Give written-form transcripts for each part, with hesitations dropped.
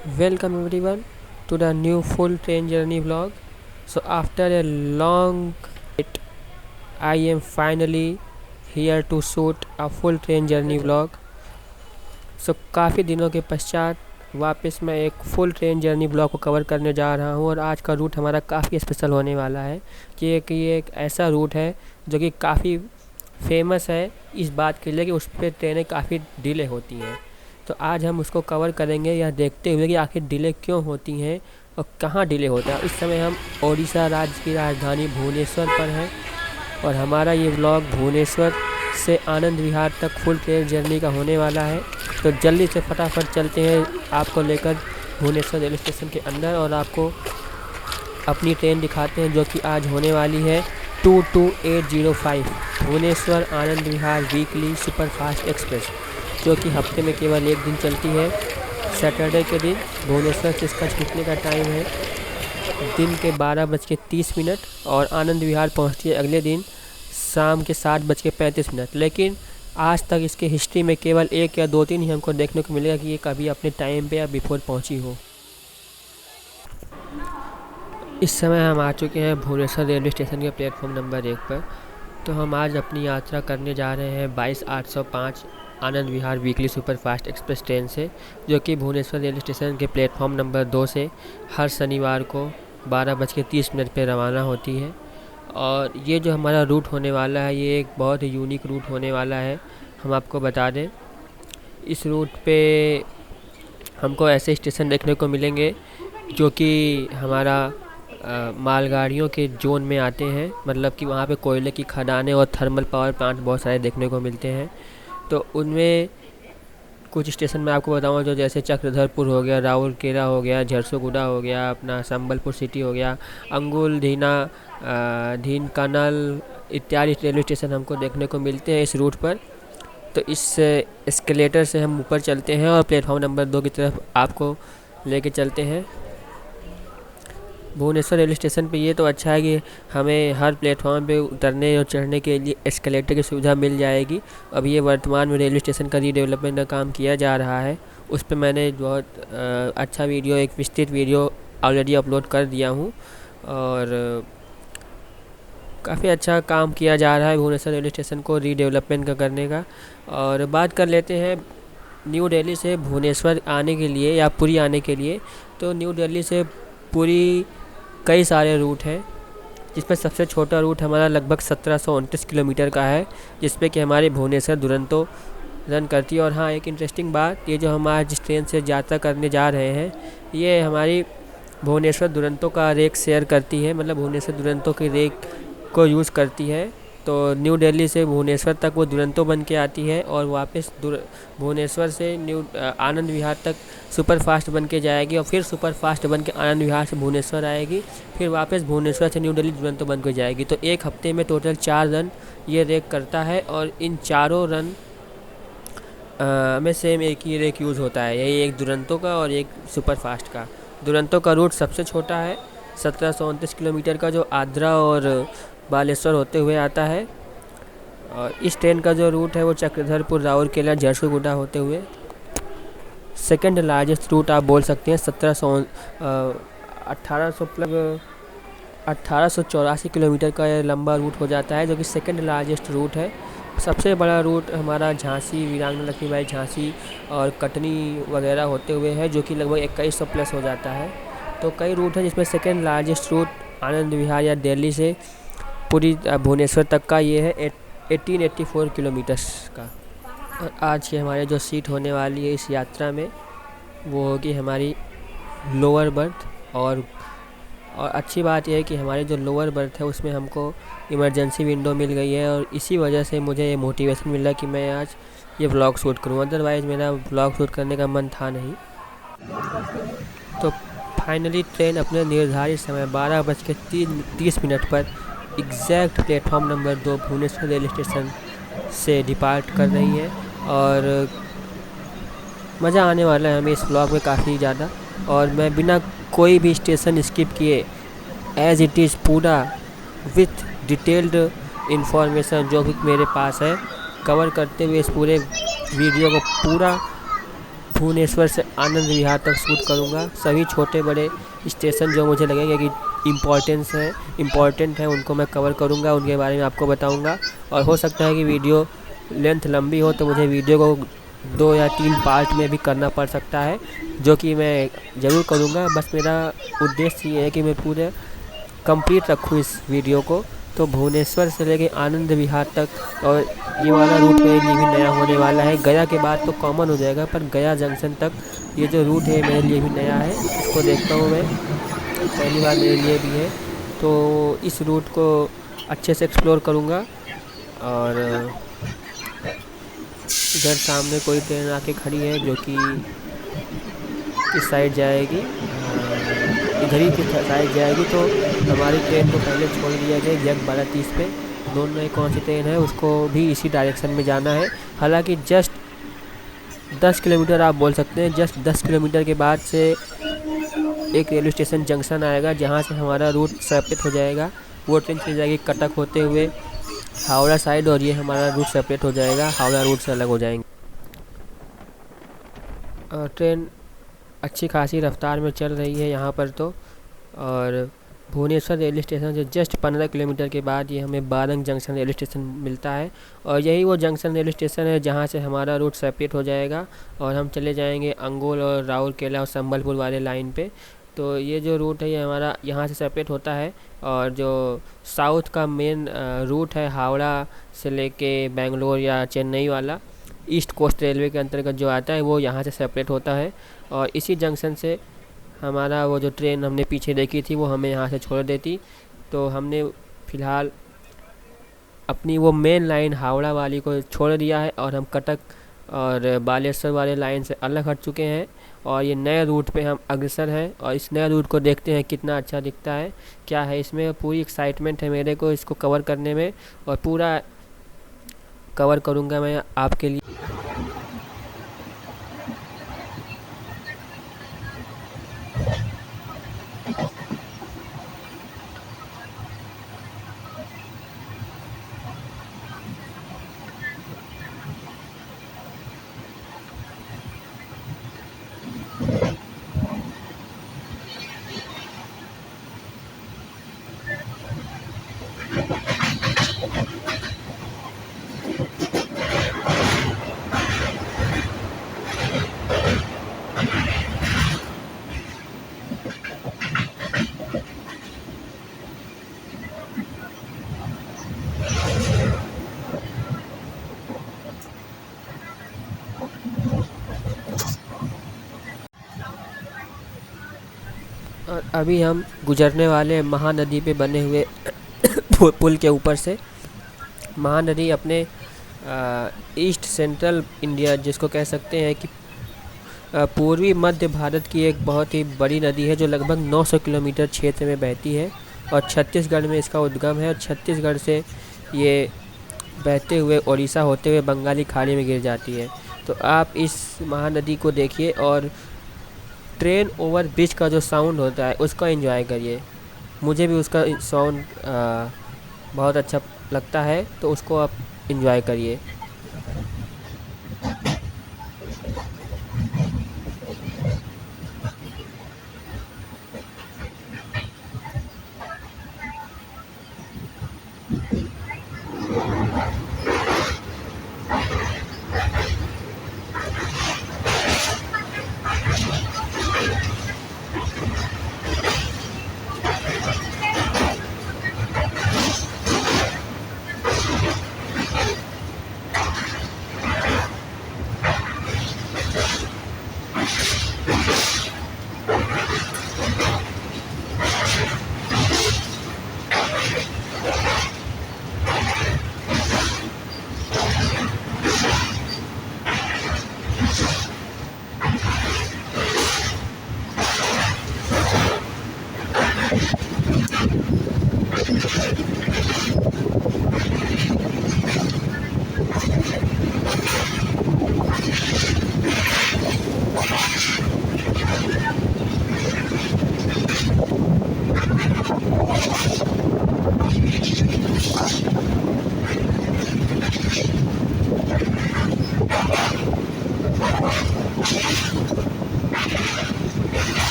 Welcome everyone to the new full train journey vlog. So after a long wait, I am finally here to shoot a full train journey vlog. So काफ़ी दिनों के पश्चात वापस मैं एक full train journey blog को cover करने जा रहा हूँ और आज का रूट हमारा काफ़ी स्पेशल होने वाला है कि ये एक ऐसा रूट है जो कि काफ़ी फेमस है इस बात के लिए कि उस पर ट्रेनें काफ़ी डिले होती हैं। तो आज हम उसको कवर करेंगे यह देखते हुए कि आखिर डिले क्यों होती हैं और कहाँ डिले होता है। इस समय हम ओडिशा राज्य की राजधानी भुवनेश्वर पर हैं और हमारा ये व्लॉग भुवनेश्वर से आनंद विहार तक फुल ट्रेन जर्नी का होने वाला है। तो जल्दी से फटाफट चलते हैं आपको लेकर भुवनेश्वर रेलवे स्टेशन के अंदर और आपको अपनी ट्रेन दिखाते हैं जो कि आज होने वाली है 22805 Bhubaneswar Anand Vihar weekly superfast express, जो कि हफ्ते में केवल एक दिन चलती है। सैटरडे के दिन भुवनेश्वर से इसका छूटने का टाइम है दिन के 12:30 और आनंद विहार पहुंचती है अगले दिन शाम के 7:35। लेकिन आज तक इसके हिस्ट्री में केवल एक या दो दिन ही हमको देखने को मिलेगा कि ये कभी अपने टाइम पे या बिफोर पहुंची हो। इस समय हम आ चुके हैं भुवनेश्वर रेलवे स्टेशन के प्लेटफॉर्म नंबर 1 पर। तो हम आज अपनी यात्रा करने जा रहे हैं 22/805 Anand Vihar weekly superfast express train से, जो कि भुवनेश्वर रेलवे स्टेशन के प्लेटफॉर्म नंबर 2 से हर शनिवार को 12:30 पर रवाना होती है। और ये जो हमारा रूट होने वाला है ये एक बहुत ही यूनिक रूट होने वाला है। हम आपको बता दें, इस रूट पे हमको ऐसे स्टेशन देखने को मिलेंगे जो कि हमारा मालगाड़ियों के जोन में आते हैं, मतलब कि वहाँ पे कोयले की खदानें और थर्मल पावर प्लांट बहुत सारे देखने को मिलते हैं। तो उनमें कुछ स्टेशन मैं आपको बताऊंगा जो जैसे चक्रधरपुर हो गया, राउरकेला हो गया, झरसुगुडा हो गया, अपना संबलपुर सिटी हो गया, अंगुल धीना ढीनकानल इत्यादि रेलवे स्टेशन हमको देखने को मिलते हैं इस रूट पर। तो इस एस्केलेटर से हम ऊपर चलते हैं और प्लेटफॉर्म नंबर 2 की तरफ आपको लेके चलते हैं। भुवनेश्वर रेलवे स्टेशन पे ये तो अच्छा है कि हमें हर प्लेटफॉर्म पे उतरने और चढ़ने के लिए एस्केलेटर की सुविधा मिल जाएगी। अभी ये वर्तमान में रेलवे स्टेशन का रीडेवलपमेंट का काम किया जा रहा है, उस पर मैंने बहुत अच्छा वीडियो, एक विस्तृत वीडियो ऑलरेडी अपलोड कर दिया हूँ और काफ़ी अच्छा काम किया जा रहा है भुवनेश्वर रेलवे स्टेशन को रीडेवलपमेंट का करने का। और बात कर लेते हैं न्यू दिल्ली से भुवनेश्वर आने के लिए या पुरी आने के लिए। तो न्यू दिल्ली से पुरी कई सारे रूट हैं, जिसमें सबसे छोटा रूट हमारा लगभग 1729 किलोमीटर का है, जिसपे कि हमारे भुवनेश्वर दुरंतो रन करती है। और हाँ, एक इंटरेस्टिंग बात, ये जो हम आज जिस ट्रेन से यात्रा करने जा रहे हैं ये हमारी भुवनेश्वर दुरंतो का रेक शेयर करती है, मतलब भुवनेश्वर दुरंतो के रेक को यूज़ करती है। तो न्यू दिल्ली से भुवनेश्वर तक वो दुरंतो बन के आती है और वापस भुवनेश्वर से आनंद विहार तक सुपर फास्ट बन के जाएगी और फिर सुपर फास्ट बन के आनंद विहार से भुवनेश्वर आएगी, फिर वापस भुवनेश्वर से न्यू दिल्ली दुरंतो बन के जाएगी। तो एक हफ्ते में टोटल 4 रन ये रेक करता है और इन चारों रन में सेम एक ही रेक यूज़ होता है, यही एक दुरंतो का और एक सुपर फास्ट का। दुरंतो का रूट सबसे छोटा है 1729 किलोमीटर का, जो आद्रा और बालेश्वर होते हुए आता है। और इस ट्रेन का जो रूट है वो चक्रधरपुर, राउरकेला, झरसुगुडा होते हुए सेकंड लार्जेस्ट रूट आप बोल सकते हैं। 1884 किलोमीटर का ये लंबा रूट हो जाता है, जो कि सेकंड लार्जेस्ट रूट है। सबसे बड़ा रूट हमारा झांसी, वीरांगना लक्ष्मीबाई झांसी और कटनी वगैरह होते हुए है, जो कि लगभग 2100 प्लस हो जाता है। तो कई रूट हैं जिसमें second largest root Anand Vihar या दिल्ली से पूरी भुवनेश्वर तक का ये है 1884 किलोमीटर्स का। और आज की हमारे जो सीट होने वाली है इस यात्रा में वो होगी हमारी लोअर बर्थ। और अच्छी बात यह है कि हमारी जो लोअर बर्थ है उसमें हमको इमरजेंसी विंडो मिल गई है और इसी वजह से मुझे ये मोटिवेशन मिला कि मैं आज ये व्लॉग शूट करूँ, अदरवाइज़ मेरा व्लॉग शूट करने का मन था नहीं। तो फाइनली ट्रेन अपने निर्धारित समय 12:30 पर exact platform number 2 Bhubaneswar railway station से डिपार्ट कर रही है और मज़ा आने वाला है हमें इस ब्लॉग में काफ़ी ज़्यादा। और मैं बिना कोई भी स्टेशन स्किप किए एज़ इट इज़ पूरा विथ डिटेल्ड इन्फॉर्मेशन जो भी मेरे पास है कवर करते हुए इस पूरे वीडियो को पूरा भुवनेश्वर से आनंद विहार तक शूट करूँगा। सभी छोटे बड़े स्टेशन जो मुझे लगेगा कि इम्पोर्टेंट है उनको मैं कवर करूँगा, उनके बारे में आपको बताऊँगा। और हो सकता है कि वीडियो लेंथ लंबी हो तो मुझे वीडियो को 2 या 3 पार्ट में भी करना पड़ सकता है, जो कि मैं ज़रूर करूँगा। बस मेरा उद्देश्य ये है कि मैं पूरे कंप्लीट रखूँ इस वीडियो को। तो भुवनेश्वर से लेके आनंद विहार तक, और ये वाला रूट मेरे लिए भी नया होने वाला है। गया के बाद तो कॉमन हो जाएगा, पर गया जंक्शन तक ये जो रूट है मेरे लिए भी नया है। इसको देखता हूँ मैं, पहली बार मेरे लिए भी है। तो इस रूट को अच्छे से एक्सप्लोर करूँगा। और इधर सामने कोई ट्रेन आके खड़ी है जो कि इस साइड जाएगी, इधर ही की साइड जाएगी। तो हमारी ट्रेन को पहले छोड़ दिया जाए एग्जैक्ट 12:30 पे। नॉन में कौन सी ट्रेन है उसको भी इसी डायरेक्शन में जाना है। हालांकि जस्ट 10 किलोमीटर आप बोल सकते हैं, जस्ट 10 किलोमीटर के बाद से एक रेलवे स्टेशन जंक्शन आएगा जहाँ से हमारा रूट सेपरेट हो जाएगा। वो ट्रेन चली जाएगी कटक होते हुए हावड़ा साइड, और ये हमारा रूट सेपरेट हो जाएगा, हावड़ा रूट से अलग हो जाएंगे। ट्रेन अच्छी खासी रफ्तार में चल रही है यहाँ पर तो। और भुवनेश्वर रेलवे स्टेशन से जस्ट 15 किलोमीटर के बाद ये हमें बारंग जंक्शन रेलवे स्टेशन मिलता है। और यही वो जंक्शन रेलवे स्टेशन है जहाँ से हमारा रूट सेपरेट हो जाएगा और हम चले जाएंगे अंगोल और राउरकेला और संबलपुर वाले लाइन पे। तो ये जो रूट है ये हमारा यहाँ से सेपरेट होता है। और जो साउथ का मेन रूट है हावड़ा से लेके बेंगलोर या चेन्नई वाला, ईस्ट कोस्ट रेलवे के अंतर्गत जो आता है वो यहाँ से सेपरेट होता है। और इसी जंक्शन से हमारा वो जो ट्रेन हमने पीछे देखी थी वो हमें यहाँ से छोड़ देती। तो हमने फ़िलहाल अपनी वो मेन लाइन हावड़ा वाली को छोड़ दिया है और हम कटक और बालेश्वर वाले लाइन से अलग हट चुके हैं। और ये नए रूट पे हम अग्रसर हैं और इस नए रूट को देखते हैं कितना अच्छा दिखता है, क्या है इसमें। पूरी एक्साइटमेंट है मेरे को इसको कवर करने में, और पूरा कवर करूँगा मैं आपके लिए। और अभी हम गुजरने वाले महानदी पे बने हुए पुल के ऊपर से। महानदी अपने ईस्ट सेंट्रल इंडिया जिसको कह सकते हैं कि पूर्वी मध्य भारत की एक बहुत ही बड़ी नदी है जो लगभग 900 किलोमीटर क्षेत्र में बहती है और छत्तीसगढ़ में इसका उद्गम है। और छत्तीसगढ़ से ये बहते हुए उड़ीसा होते हुए बंगाली खाड़ी में गिर जाती है। तो आप इस महानदी को देखिए और ट्रेन ओवर ब्रिज का जो साउंड होता है उसका एंजॉय करिए। मुझे भी उसका साउंड बहुत अच्छा लगता है, तो उसको आप एंजॉय करिए।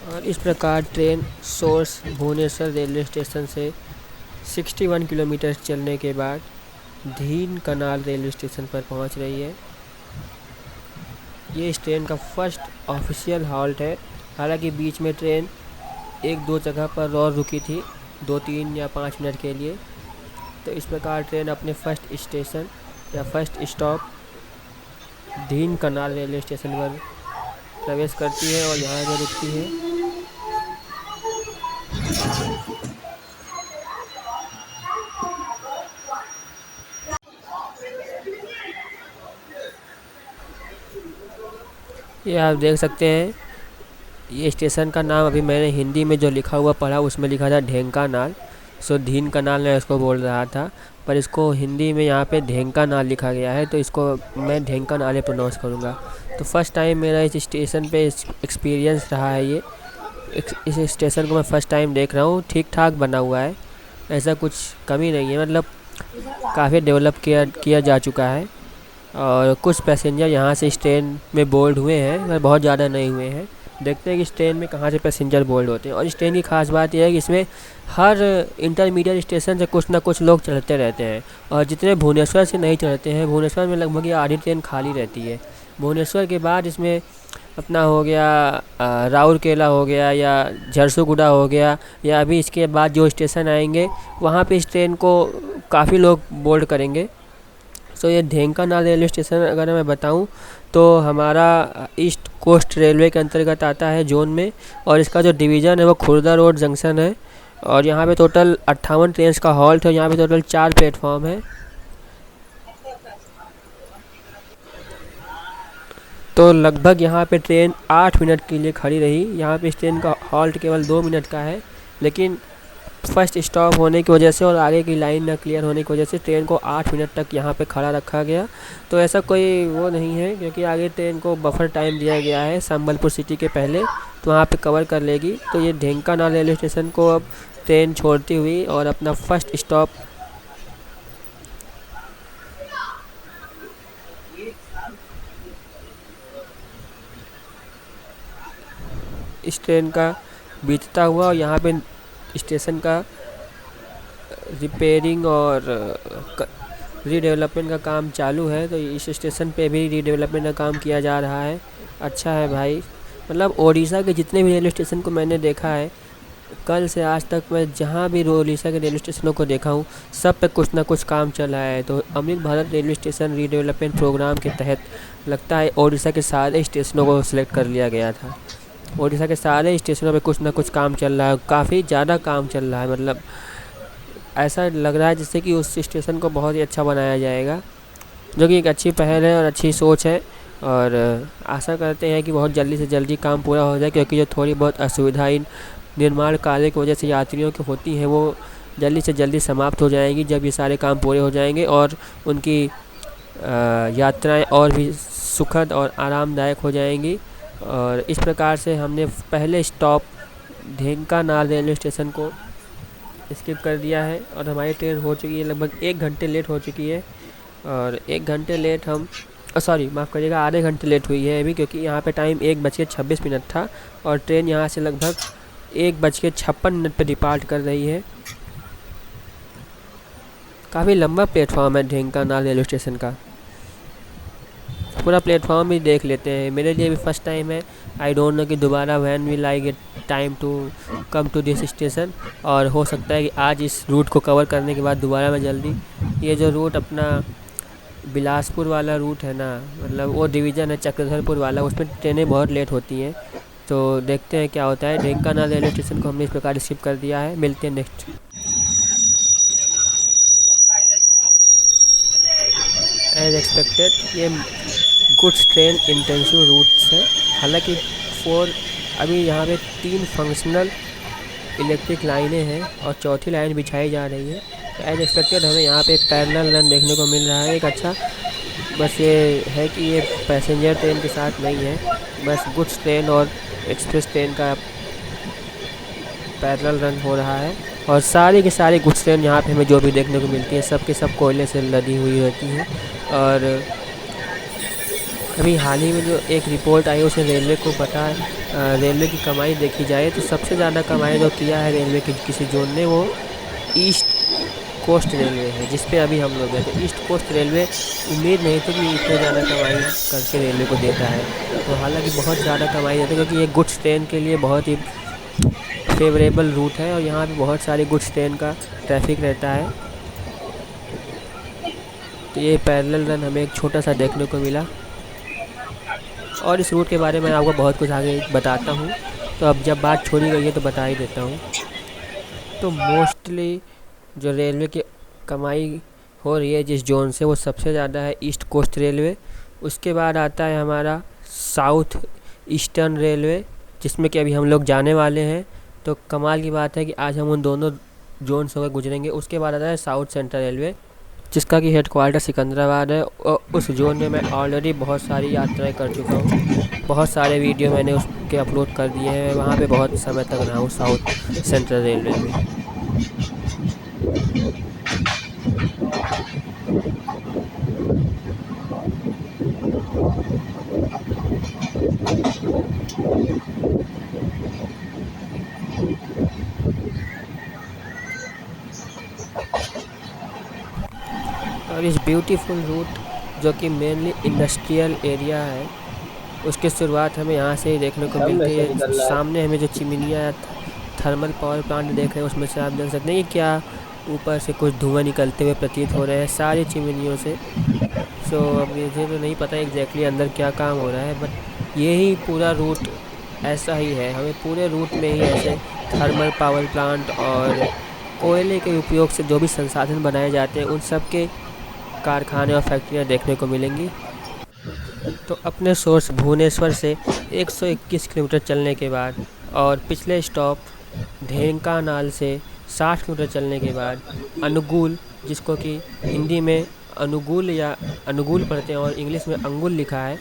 और इस प्रकार train source Bhubaneswar railway station से 61 किलोमीटर चलने के बाद धीन कनाल रेलवे स्टेशन पर पहुंच रही है। ये इस ट्रेन का फर्स्ट ऑफिशियल हॉल्ट है। हालांकि बीच में ट्रेन एक दो जगह पर और रुकी थी, 2-3 या 5 मिनट के लिए। तो इस प्रकार ट्रेन अपने फर्स्ट स्टेशन या फर्स्ट स्टॉप धीन कनाल रेलवे स्टेशन पर प्रवेश करती है और यहाँ पर रुकती है। ये आप देख सकते हैं, ये स्टेशन का नाम अभी मैंने हिंदी में जो लिखा हुआ पढ़ा उसमें लिखा था ढेंकानाल। सो धीन कनाल मैं इसको बोल रहा था, पर इसको हिंदी में यहाँ पे ढेंकानाल लिखा गया है, तो इसको मैं ढेंकानाल प्रोनाउंस करूँगा। तो फर्स्ट टाइम मेरा इस स्टेशन पे एक्सपीरियंस रहा है। ये इस स्टेशन को मैं फ़र्स्ट टाइम देख रहा हूँ। ठीक ठाक बना हुआ है, ऐसा कुछ कमी नहीं है, मतलब काफ़ी डेवलप किया जा चुका है। और कुछ पैसेंजर यहाँ से इस ट्रेन में बोर्ड हुए हैं, पर बहुत ज़्यादा नहीं हुए हैं। देखते हैं कि इस ट्रेन में कहाँ से पैसेंजर बोर्ड होते हैं। और इस ट्रेन की खास बात यह है कि इसमें हर इंटरमीडिएट स्टेशन से कुछ ना कुछ लोग चढ़ते रहते हैं। और जितने भुवनेश्वर से नहीं चढ़ते हैं, भुवनेश्वर में लगभग ये आधी ट्रेन खाली रहती है। भुवनेश्वर के बाद इसमें अपना हो गया राउरकेला हो गया या झरसुगुडा हो गया, या अभी इसके बाद जो स्टेशन आएंगे वहाँ पे इस ट्रेन को काफ़ी लोग बोर्ड करेंगे। सो ये ढेंकानाल रेलवे स्टेशन अगर मैं बताऊं तो हमारा ईस्ट कोस्ट रेलवे के अंतर्गत आता है जोन में, और इसका जो डिवीज़न है वो खुर्दा रोड जंक्शन है। और यहाँ पे टोटल 58 ट्रेन का हॉल्ट है। यहाँ पे टोटल 4 प्लेटफॉर्म है। तो लगभग यहाँ पे ट्रेन 8 मिनट के लिए खड़ी रही। यहाँ पे इस ट्रेन का हॉल्ट केवल 2 मिनट का है, लेकिन फर्स्ट स्टॉप होने की वजह से और आगे की लाइन न क्लियर होने की वजह से ट्रेन को 8 मिनट तक यहाँ पे खड़ा रखा गया। तो ऐसा कोई वो नहीं है, क्योंकि आगे ट्रेन को बफर टाइम दिया गया है संबलपुर सिटी के पहले, तो वहाँ पे कवर कर लेगी। तो ये ढेंकानाल रेलवे स्टेशन को अब ट्रेन छोड़ती हुई और अपना फर्स्ट स्टॉप इस ट्रेन का बीतता हुआ, और यहाँ पे स्टेशन का रिपेयरिंग और रीडेवलपमेंट का काम चालू है। तो इस स्टेशन पे भी रीडेवलपमेंट का काम किया जा रहा है। अच्छा है भाई, मतलब ओडिशा के जितने भी रेलवे स्टेशन को मैंने देखा है, कल से आज तक मैं जहाँ भी ओडिशा के रेलवे स्टेशनों को देखा हूँ, सब पे कुछ ना कुछ काम चल रहा है। तो Amrit Bharat railway station redevelopment programme के तहत लगता है ओडिशा के सारे स्टेशनों को सिलेक्ट कर लिया गया था। ओडिशा के सारे स्टेशनों पे कुछ ना कुछ काम चल रहा है, काफ़ी ज़्यादा काम चल रहा है। मतलब ऐसा लग रहा है जैसे कि उस स्टेशन को बहुत ही अच्छा बनाया जाएगा, जो कि एक अच्छी पहल है और अच्छी सोच है। और आशा करते हैं कि बहुत जल्दी से जल्दी काम पूरा हो जाए, क्योंकि जो थोड़ी बहुत असुविधाएं निर्माण कार्य की वजह से यात्रियों की होती हैं वो जल्दी से जल्दी समाप्त हो जाएंगी जब ये सारे काम पूरे हो जाएंगे, और उनकी यात्राएं और भी सुखद और आरामदायक हो जाएंगी। और इस प्रकार से हमने पहले स्टॉप ढेंकानाल रेलवे स्टेशन को स्किप कर दिया है, और हमारी ट्रेन हो चुकी है लगभग 1 घंटे लेट हो चुकी है। और 1 घंटे लेट हम सॉरी माफ़ करिएगा, आधे घंटे लेट हुई है अभी, क्योंकि यहाँ पे टाइम 1:26 था और ट्रेन यहाँ से लगभग 1:56 पर डिपार्ट कर रही है। काफ़ी लंबा प्लेटफॉर्म है ढेंकानाल रेलवे स्टेशन का। पूरा प्लेटफॉर्म भी देख लेते हैं। मेरे लिए भी फर्स्ट टाइम है। आई डोंट नो कि दोबारा when will I get time to come to this station, और हो सकता है कि आज इस रूट को कवर करने के बाद दोबारा मैं जल्दी, ये जो रूट अपना बिलासपुर वाला रूट है ना, मतलब वो डिवीज़न है चक्रधरपुर वाला, उसमें ट्रेनें बहुत लेट होती हैं। तो देखते हैं क्या होता है। ढेंकानाल रेलवे स्टेशन को हमने इस प्रकार स्किप कर दिया है। मिलते हैं नेक्स्ट। एज एक्सपेक्टेड ये गुड्स ट्रेन इंटेंसिव रूट्स है। हालांकि अभी यहाँ पे 3 फंक्शनल इलेक्ट्रिक लाइनें हैं और चौथी लाइन बिछाई जा रही है। एज एक्सपेक्टेड हमें यहाँ पे पैरेलल रन देखने को मिल रहा है एक अच्छा। बस ये है कि ये पैसेंजर ट्रेन के साथ नहीं है, बस गुड्स ट्रेन और एक्सप्रेस ट्रेन का पैरेलल रन हो रहा है। और सारी की सारी गुड्स ट्रेन यहाँ पे हमें जो भी देखने को मिलती है सब के सब कोयले से लदी हुई रहती हैं। और अभी हाल ही में जो एक रिपोर्ट आई उसमें रेलवे को पता रेलवे की कमाई देखी जाए तो सबसे ज़्यादा कमाई जो किया है रेलवे के किसी जोन ने वो ईस्ट कोस्ट रेलवे है, जिस पे अभी हम लोग गए। तो ईस्ट कोस्ट रेलवे उम्मीद नहीं थी कि इतने ज़्यादा कमाई करके रेलवे को देता है। तो हालांकि बहुत ज़्यादा कमाई देता है क्योंकि ये गुड्स ट्रेन के लिए बहुत ही फेवरेबल रूट है और यहाँ पे बहुत सारी गुड्स ट्रेन का ट्रैफिक रहता है। तो ये पैरेलल रन हमें एक छोटा सा देखने को मिला और इस रूट के बारे में आपको बहुत कुछ आगे बताता हूँ। तो अब जब बात छोड़ी गई है तो बता ही देता हूँ। तो मोस्टली जो रेलवे की कमाई हो रही है जिस जोन से वो सबसे ज़्यादा है ईस्ट कोस्ट रेलवे। उसके बाद आता है हमारा साउथ ईस्टर्न रेलवे, जिसमें कि अभी हम लोग जाने वाले हैं। तो कमाल की बात है कि आज हम उन दोनों जोन से होकर गुजरेंगे। उसके बाद आता है साउथ सेंट्रल रेलवे, जिसका कि हेडक्वार्टर सिकंदराबाद है। और उस जोन में मैं ऑलरेडी बहुत सारी यात्राएं कर चुका हूँ, बहुत सारे वीडियो मैंने उसके अपलोड कर दिए हैं। वहाँ पे बहुत समय तक रहा हूँ साउथ सेंट्रल रेलवे में। और इस ब्यूटीफुल रूट जो कि मेनली इंडस्ट्रियल एरिया है उसकी शुरुआत हमें यहाँ से ही देखने को मिलती है। सामने हमें जो चिमनियाँ थर्मल पावर प्लांट देख रहे हैं उसमें से आप देख सकते हैं कि क्या ऊपर से कुछ धुआं निकलते हुए प्रतीत हो रहे हैं सारी चिमनियों से। सो अब मुझे तो नहीं पता एग्जैक्टली अंदर क्या काम हो रहा है, बट ये ही पूरा रूट ऐसा ही है। हमें पूरे रूट में ही ऐसे थर्मल पावर प्लांट और कोयले के उपयोग से जो भी संसाधन बनाए जाते हैं उन सब के कारखाने और फैक्ट्रियाँ देखने को मिलेंगी। तो अपने सोर्स भुवनेश्वर से 121 किलोमीटर चलने के बाद और पिछले स्टॉप ढेंकानाल से 60 किलोमीटर चलने के बाद अनुगुल, जिसको कि हिंदी में अनुगुल या अनुगुल पढ़ते हैं और इंग्लिश में अंगुल लिखा है,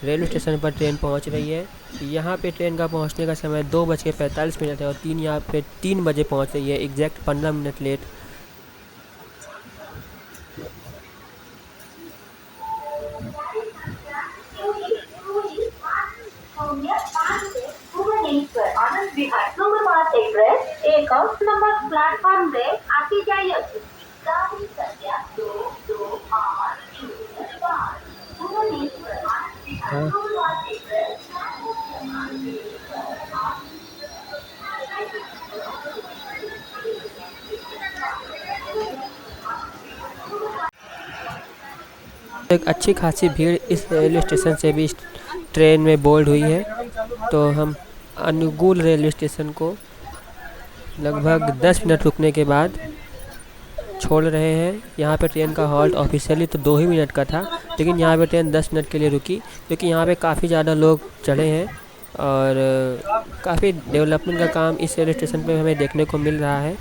रेलवे स्टेशन पर ट्रेन पहुंच रही है। यहाँ पे ट्रेन का पहुंचने का समय 2:45 है और यहाँ पे 3 बजे पहुंच रही है, exact 15 minute late. Anand Vihar superfast express एक नंबर प्लेटफॉर्म रे आती जाइए। गाड़ी संख्या 2280 भुवनेश्वर आनंद विहार सुपरफास्ट एक्सप्रेस। एक अच्छी खासी भीड़ इस रेलवे स्टेशन से भी ट्रेन में बोर्ड हुई है। तो हम अनुगुल रेलवे स्टेशन को लगभग 10 मिनट रुकने के बाद छोड़ रहे हैं। यहाँ पे ट्रेन का हॉल्ट ऑफिशियली तो 2 ही मिनट का था, लेकिन यहाँ पे ट्रेन 10 मिनट के लिए रुकी क्योंकि यहाँ पे काफ़ी ज़्यादा लोग चढ़े हैं और काफ़ी डेवलपमेंट का काम इस रेलवे स्टेशन पे हमें देखने को मिल रहा है।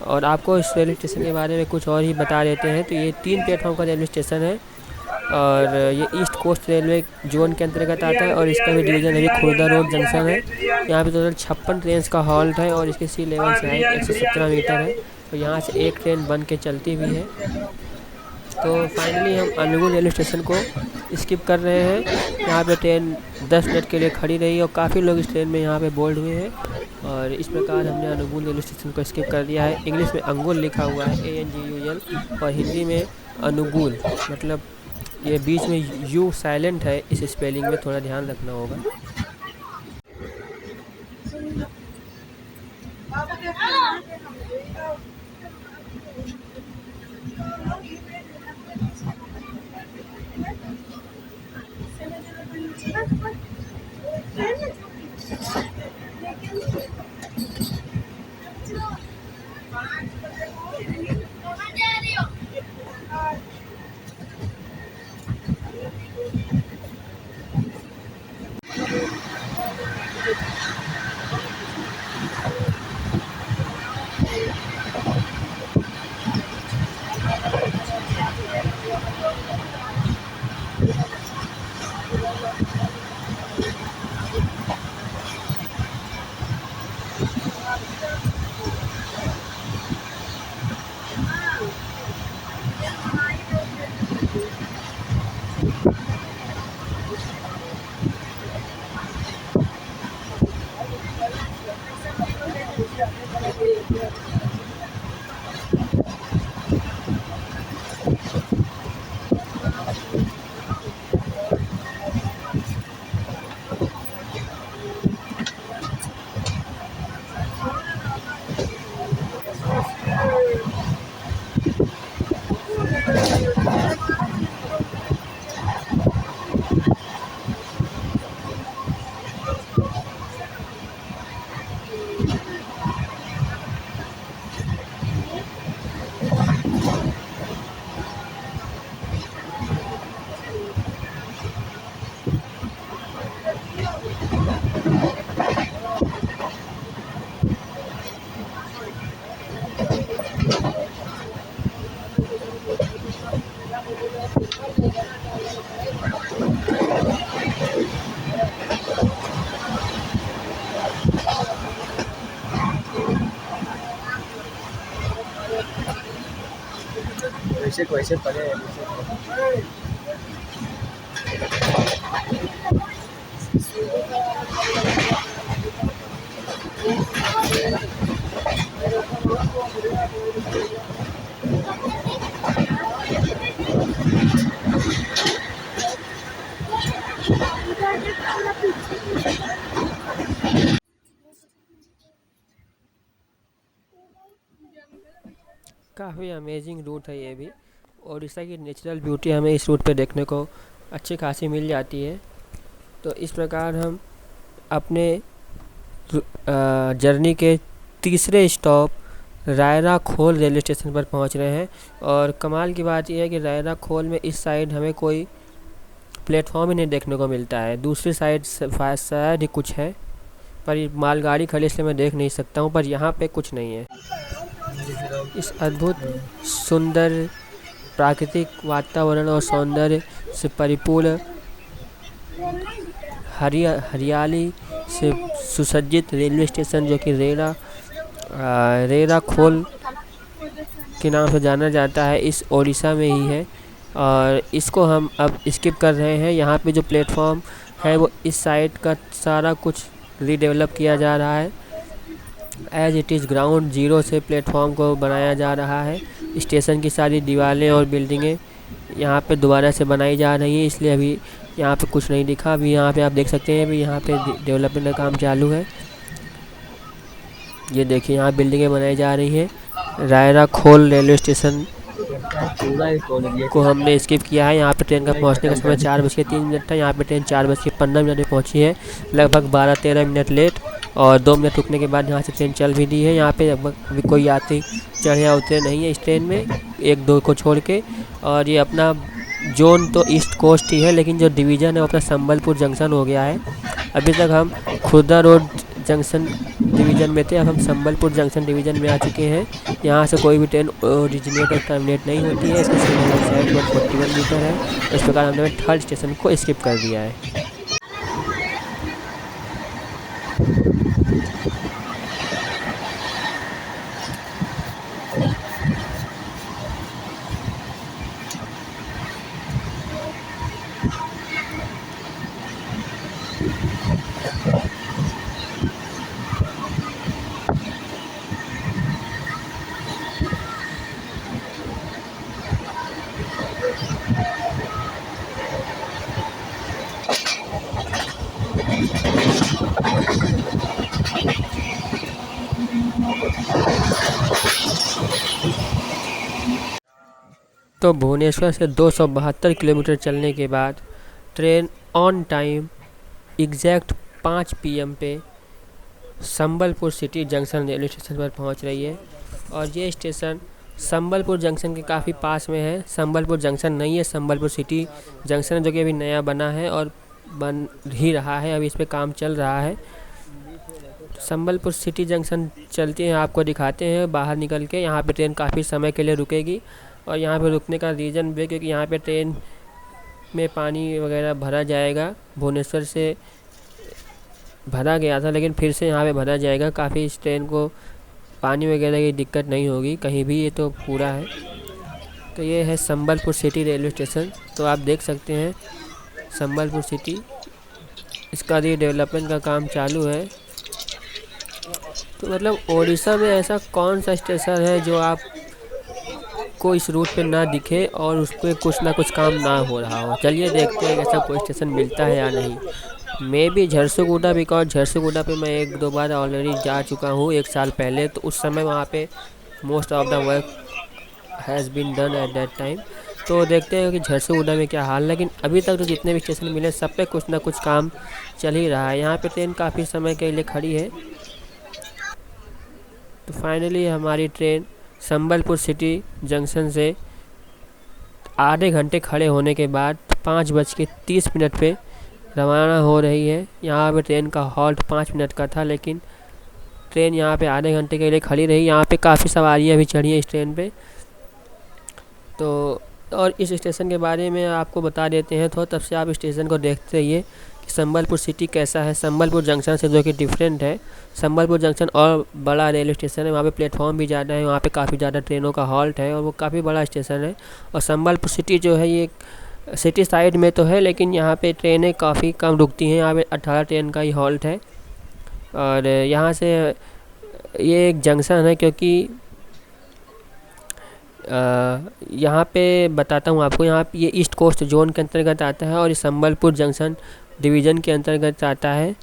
और आपको इस रेलवे स्टेशन के बारे में कुछ और ही बता देते हैं। तो ये 3 प्लेटफॉर्म का रेलवे स्टेशन है और ये ईस्ट कोस्ट रेलवे जोन के अंतर्गत आता है और इसका भी डिवीज़न अभी खुर्दा रोड जंक्शन है। यहाँ पे टोटल 56 ट्रेन का हॉल्ट है और इसकी सी लेवल से हाइट 117 मीटर है। तो यहाँ से एक ट्रेन बन के चलती भी है। तो फाइनली हम अनुगुल रेलवे स्टेशन को स्किप कर रहे हैं। यहाँ पे ट्रेन 10 मिनट के लिए खड़ी रही और काफ़ी लोग इस ट्रेन में यहाँ पे बोर्ड हुए हैं और इस प्रकार हमने अनुगुल रेलवे स्टेशन को स्किप कर दिया है। इंग्लिश में अंगुल लिखा हुआ है ANGUL और हिंदी में अनुगुल, मतलब ये बीच में यू साइलेंट है, इस स्पेलिंग में थोड़ा ध्यान रखना होगा। वैसे वैसे पड़े हैं। काफ़ी अमेजिंग रूट है ये भी। उड़ीसा की नेचुरल ब्यूटी हमें इस रूट पे देखने को अच्छी खासी मिल जाती है। तो इस प्रकार हम अपने जर्नी के तीसरे स्टॉप रायरा खोल रेलवे स्टेशन पर पहुंच रहे हैं। और कमाल की बात यह है कि रायरा खोल में इस साइड हमें कोई प्लेटफॉर्म ही नहीं देखने को मिलता है। दूसरी साइड शायद ही कुछ है, पर ये मालगाड़ी खड़ी इसलिए मैं देख नहीं सकता हूँ, पर यहाँ पे कुछ नहीं है। इस अद्भुत सुंदर प्राकृतिक वातावरण और सौंदर्य से परिपूर्ण हरियाली से सुसज्जित रेलवे स्टेशन जो कि रेरा खोल के नाम से जाना जाता है, इस ओडिशा में ही है। और इसको हम अब स्किप कर रहे हैं। यहाँ पे जो प्लेटफॉर्म है वो इस साइड का सारा कुछ रीडेवलप किया जा रहा है। As it is ground zero से प्लेटफॉर्म को बनाया जा रहा है। स्टेशन की सारी दीवारें और बिल्डिंगें यहाँ पे दोबारा से बनाई जा रही हैं, इसलिए अभी यहाँ पे कुछ नहीं दिखा। अभी यहाँ पे आप देख सकते हैं अभी यहाँ पे डेवलपमेंट का काम चालू है। ये देखिए यहाँ बिल्डिंगें बनाई जा रही हैं। रायरा खोल रेलवे स्टेशन को हमने स्किप किया है। यहाँ पे ट्रेन का पहुँचने का समय 4:03 था। यहाँ पे ट्रेन 4:15 में पहुँची है, लगभग 12-13 मिनट लेट। और 2 मिनट रुकने के बाद यहाँ से ट्रेन चल भी दी है। यहाँ पे लगभग अभी कोई यात्री चढ़े या उतरे नहीं है इस ट्रेन में, 1-2 को छोड़ के। और ये अपना जोन तो ईस्ट कोस्ट ही है, लेकिन जो डिवीज़न है वो अपना संबलपुर जंक्शन हो गया है। अभी तक हम खुर्दा रोड जंक्शन डिवीज़न में थे, अब हम संबलपुर जंक्शन डिवीज़न में आ चुके हैं। यहाँ से कोई भी ट्रेन ओरिजिनेट और टर्मिनेट नहीं होती है। इसकी साइड 141 मीटर है। इस प्रकार हमने थर्ड स्टेशन को स्किप कर दिया है। तो भुवनेश्वर से 272 किलोमीटर चलने के बाद train on time exact 5 PM पे Sambalpur city junction railway station पर पहुंच रही है। और ये स्टेशन संबलपुर जंक्शन के काफ़ी पास में है। संबलपुर जंक्शन नहीं है, संबलपुर सिटी जंक्शन है, जो कि अभी नया बना है और बन ही रहा है, अभी इस पर काम चल रहा है। संबलपुर सिटी जंक्शन चलती हैं, आपको दिखाते हैं बाहर निकल के। यहाँ पे ट्रेन काफ़ी समय के लिए रुकेगी। और यहाँ पे रुकने का रीज़न भी क्योंकि यहाँ पे ट्रेन में पानी वगैरह भरा जाएगा। भुवनेश्वर से भरा गया था, लेकिन फिर से यहाँ पे भरा जाएगा। काफ़ी इस ट्रेन को पानी वगैरह की दिक्कत नहीं होगी कहीं भी, ये तो पूरा है। तो ये है संबलपुर सिटी रेलवे स्टेशन। तो आप देख सकते हैं संबलपुर सिटी, इसका रीडेवलपमेंट का काम चालू है। तो मतलब ओडिशा में ऐसा कौन सा स्टेशन है जो आप को इस रूट पे ना दिखे और उस पर कुछ ना कुछ काम ना हो रहा हो। चलिए देखते हैं ऐसा कोई स्टेशन मिलता है या नहीं। May be Jharsuguda, because Jharsuguda पे मैं 1-2 बार ऑलरेडी जा चुका हूँ 1 साल पहले। तो उस समय वहाँ पे most of the work has been done at that time. तो देखते हैं कि झरसुगुडा में क्या हाल। लेकिन अभी तक तो जितने भी स्टेशन मिले सब पे कुछ ना कुछ काम चल ही रहा है। यहाँ पे ट्रेन काफ़ी समय के लिए खड़ी है। तो फाइनली हमारी ट्रेन संबलपुर सिटी जंक्शन से आधे घंटे खड़े होने के बाद 5:30 पे रवाना हो रही है। यहाँ पे ट्रेन का हॉल्ट 5 मिनट का था, लेकिन ट्रेन यहाँ पे आधे घंटे के लिए खड़ी रही। यहाँ पे काफ़ी सवारियाँ भी चढ़ी हैं इस ट्रेन पे। तो और इस स्टेशन के बारे में आपको बता देते हैं, तो तब से आप स्टेशन को देखते रहिए संबलपुर सिटी कैसा है। संबलपुर जंक्शन से जो कि डिफरेंट है। संबलपुर जंक्शन और बड़ा रेलवे स्टेशन है, वहाँ पे प्लेटफॉर्म भी ज़्यादा है, वहाँ पे काफ़ी ज़्यादा ट्रेनों का हॉल्ट है और वो काफ़ी बड़ा स्टेशन है। और संबलपुर सिटी जो है ये सिटी साइड में तो है, लेकिन यहाँ पे ट्रेनें काफ़ी कम रुकती हैं। यहाँ पे 18 ट्रेन का ही हॉल्ट है। और यहाँ से ये एक जंक्शन है, क्योंकि यहाँ पे बताता हूँ आपको, यहाँ पे ये ईस्ट कोस्ट जोन के अंतर्गत आता है और ये संबलपुर जंक्शन डिवीज़न के अंतर्गत आता है।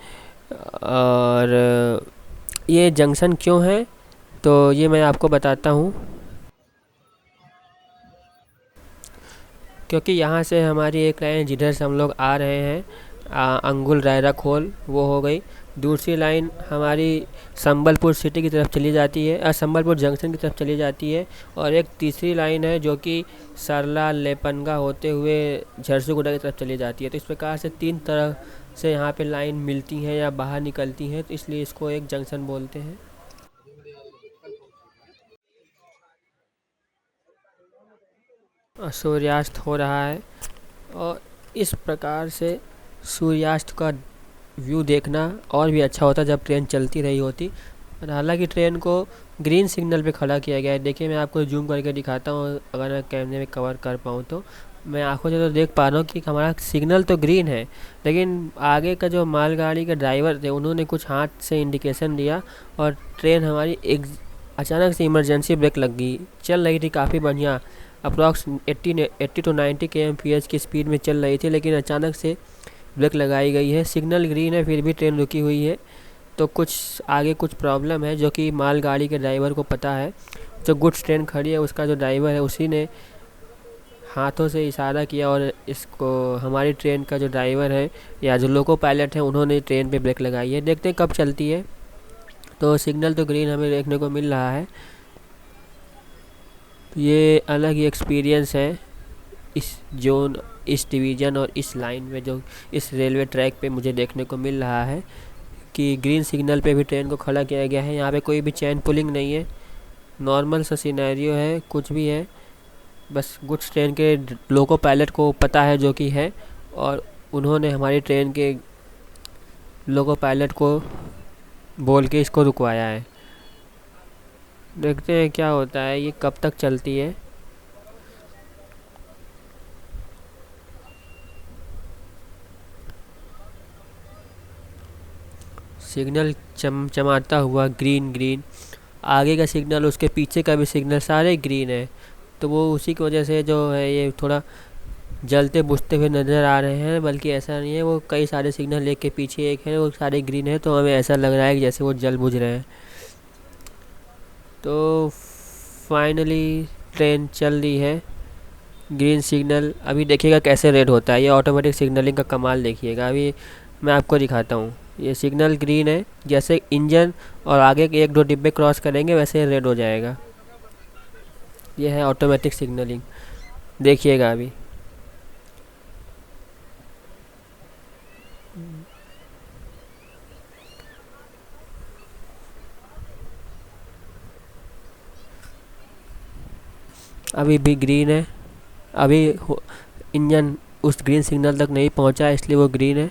और ये जंक्शन क्यों है तो ये मैं आपको बताता हूँ। क्योंकि यहाँ से हमारी एक लाइन जिधर से हम लोग आ रहे हैं अंगुल रायरा खोल, वो हो गई। दूसरी लाइन हमारी संबलपुर सिटी की तरफ चली जाती है, संबलपुर जंक्शन की तरफ चली जाती है। और एक तीसरी लाइन है जो कि सरला लेपनगा होते हुए झरसुगुड़ा की तरफ चली जाती है। तो इस प्रकार से 3 तरह से यहाँ पे लाइन मिलती हैं या बाहर निकलती हैं, तो इसलिए इसको एक जंक्शन बोलते हैं। और सूर्यास्त हो रहा है और इस प्रकार से सूर्यास्त का व्यू देखना और भी अच्छा होता जब ट्रेन चलती रही होती। और हालांकि ट्रेन को ग्रीन सिग्नल पे खड़ा किया गया है। देखिए मैं आपको जूम करके दिखाता हूँ, अगर मैं कैमरे में कवर कर पाऊँ तो। मैं आंखों से तो देख पा रहा हूँ कि हमारा सिग्नल तो ग्रीन है, लेकिन आगे का जो मालगाड़ी के ड्राइवर थे उन्होंने कुछ हाथ से इंडिकेशन दिया और ट्रेन हमारी एक अचानक से इमरजेंसी ब्रेक लग गई। चल रही थी काफ़ी बढ़िया, अप्रॉक्स 80 to 90 kmph की स्पीड में चल रही थी, लेकिन अचानक से ब्रेक लगाई गई है। सिग्नल ग्रीन है फिर भी ट्रेन रुकी हुई है, तो कुछ आगे कुछ प्रॉब्लम है जो कि मालगाड़ी के ड्राइवर को पता है। जो गुड्स ट्रेन खड़ी है उसका जो ड्राइवर है उसी ने हाथों से इशारा किया और इसको हमारी ट्रेन का जो ड्राइवर है या जो लोको पायलट है उन्होंने ट्रेन पे ब्रेक लगाई है। देखते हैं कब चलती है। तो सिग्नल तो ग्रीन हमें देखने को मिल रहा है। ये अलग ही एक्सपीरियंस है इस जोन, इस डिवीज़न और इस लाइन में जो इस रेलवे ट्रैक पे मुझे देखने को मिल रहा है कि ग्रीन सिग्नल पे भी ट्रेन को खड़ा किया गया है। यहाँ पे कोई भी चैन पुलिंग नहीं है, नॉर्मल सा सिनेरियो है, कुछ भी है। बस गुड्स ट्रेन के लोको पायलट को पता है जो कि है, और उन्होंने हमारी ट्रेन के लोको पायलट को बोल के इसको रुकवाया है। देखते हैं क्या होता है, ये कब तक चलती है। सिग्नल चमाता हुआ ग्रीन ग्रीन, आगे का सिग्नल उसके पीछे का भी सिग्नल सारे ग्रीन है। तो वो उसी की वजह से जो है ये थोड़ा जलते बुझते हुए नज़र आ रहे हैं, बल्कि ऐसा नहीं है, वो कई सारे सिग्नल एक के पीछे एक है, वो सारे ग्रीन है, तो हमें ऐसा लग रहा है कि जैसे वो जल बुझ रहे हैं। तो फाइनली ट्रेन चल रही है। ग्रीन सिग्नल अभी देखिएगा कैसे रेड होता है, ये ऑटोमेटिक सिग्नलिंग का कमाल देखिएगा। अभी मैं आपको दिखाता हूँ, ये सिग्नल ग्रीन है, जैसे इंजन और आगे के 1-2 डिब्बे क्रॉस करेंगे वैसे रेड हो जाएगा। ये है ऑटोमेटिक सिग्नलिंग, देखिएगा अभी। अभी भी ग्रीन है, अभी इंजन उस ग्रीन सिग्नल तक नहीं पहुंचा इसलिए वो ग्रीन है।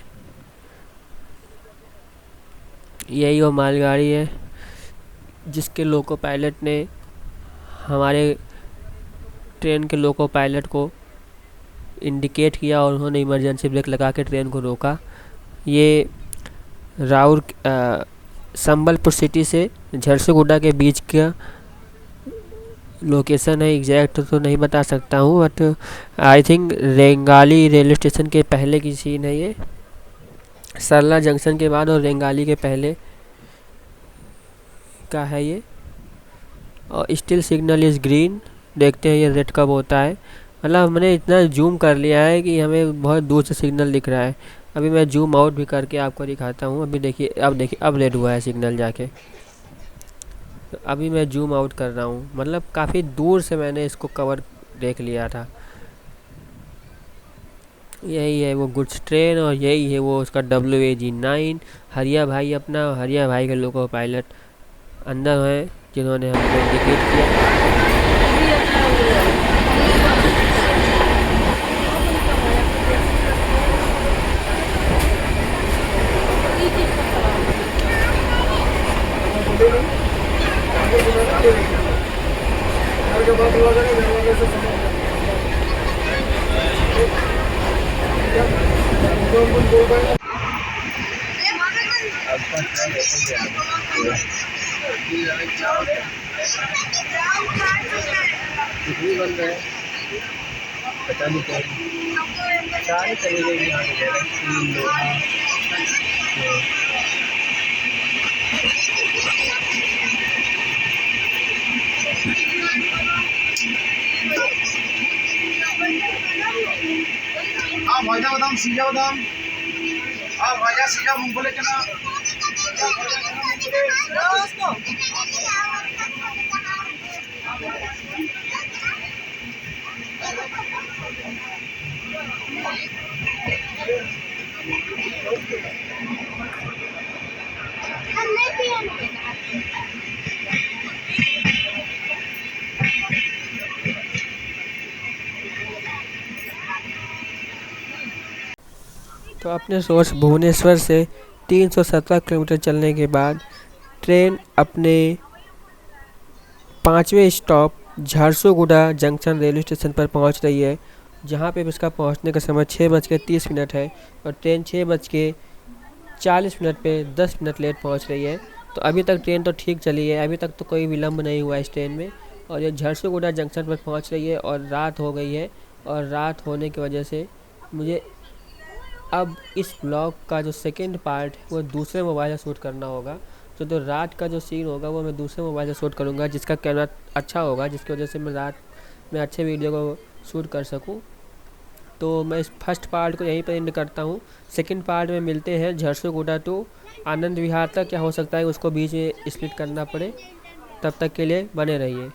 यही वो मालगाड़ी है जिसके लोको पायलट ने हमारे ट्रेन के लोको पायलट को इंडिकेट किया और उन्होंने इमरजेंसी ब्रेक लगा के ट्रेन को रोका। ये संबलपुर सिटी से झरसुगुड़ा के बीच का लोकेशन है। एग्जैक्ट तो नहीं बता सकता हूँ, but I think Rengali railway station के पहले की सीन है ये, सरला जंक्शन के बाद और रेंगाली के पहले का है ये। और स्टिल सिग्नल इज़ ग्रीन, देखते हैं ये रेड कब होता है। मतलब हमने इतना जूम कर लिया है कि हमें बहुत दूर से सिग्नल दिख रहा है। अभी मैं जूम आउट भी करके आपको दिखाता हूँ। अभी देखिए, अब रेड हुआ है सिग्नल जाके। तो अभी मैं जूम आउट कर रहा हूँ, मतलब काफ़ी दूर से मैंने इसको कवर देख लिया था। यही है वो गुड्स ट्रेन और यही है वो उसका WAG9। हरिया भाई, अपना हरिया भाई के लोको पायलट अंदर हैं जिन्होंने हमको इंडिकेट किया। पता नहीं क्या सारे चले गए यहाँ पे 3 लोग। हाँ भाजा बादाम सीधा बादाम। हाँ भाजा सीधा मूंगफली चना। तो अपने सोर्स भुवनेश्वर से 317 किलोमीटर चलने के बाद ट्रेन अपने 5वें stop Jharsuguda junction railway station पर पहुंच रही है, जहां पे इसका पहुंचने का समय 6:30 है और ट्रेन 6:40 पे 10 मिनट लेट पहुंच रही है। तो अभी तक ट्रेन तो ठीक चली है, अभी तक तो कोई विलम्ब नहीं हुआ इस ट्रेन में। और ये झारसुगुड़ा जंक्शन पर पहुंच रही है और रात हो गई है, और रात होने की वजह से मुझे अब इस ब्लॉग का जो सेकंड पार्ट है वो दूसरे मोबाइल से शूट करना होगा। तो रात का जो सीन होगा वो मैं दूसरे मोबाइल से शूट करूँगा, जिसका कैमरा अच्छा होगा, जिसकी वजह से मैं रात में अच्छे वीडियो को शूट कर सकूँ। तो मैं इस फर्स्ट पार्ट को यहीं पर एंड करता हूँ। सेकंड पार्ट में मिलते हैं झारसुगुड़ा टू आनंद विहार तक। क्या हो सकता है उसको बीच में स्प्लिट करना पड़े, तब तक के लिए बने रहिए।